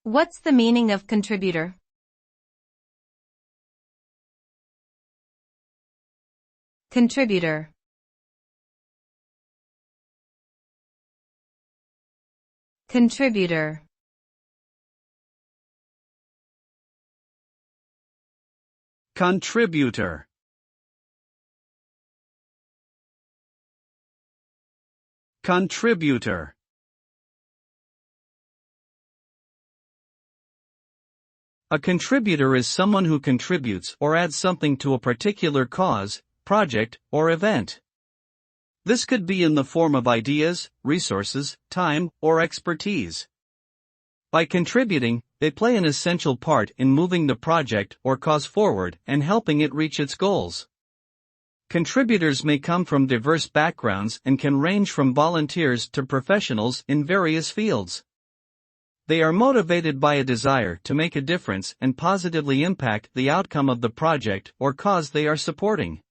What's the meaning of contributor? Contributor. Contributor. Contributor. Contributor. A contributor is someone who contributes or adds something to a particular cause, project, or event. This could be in the form of ideas, resources, time, or expertise. By contributing, they play an essential part in moving the project or cause forward and helping it reach its goals. Contributors may come from diverse backgrounds and can range from volunteers to professionals in various fields. They are motivated by a desire to make a difference and positively impact the outcome of the project or cause they are supporting.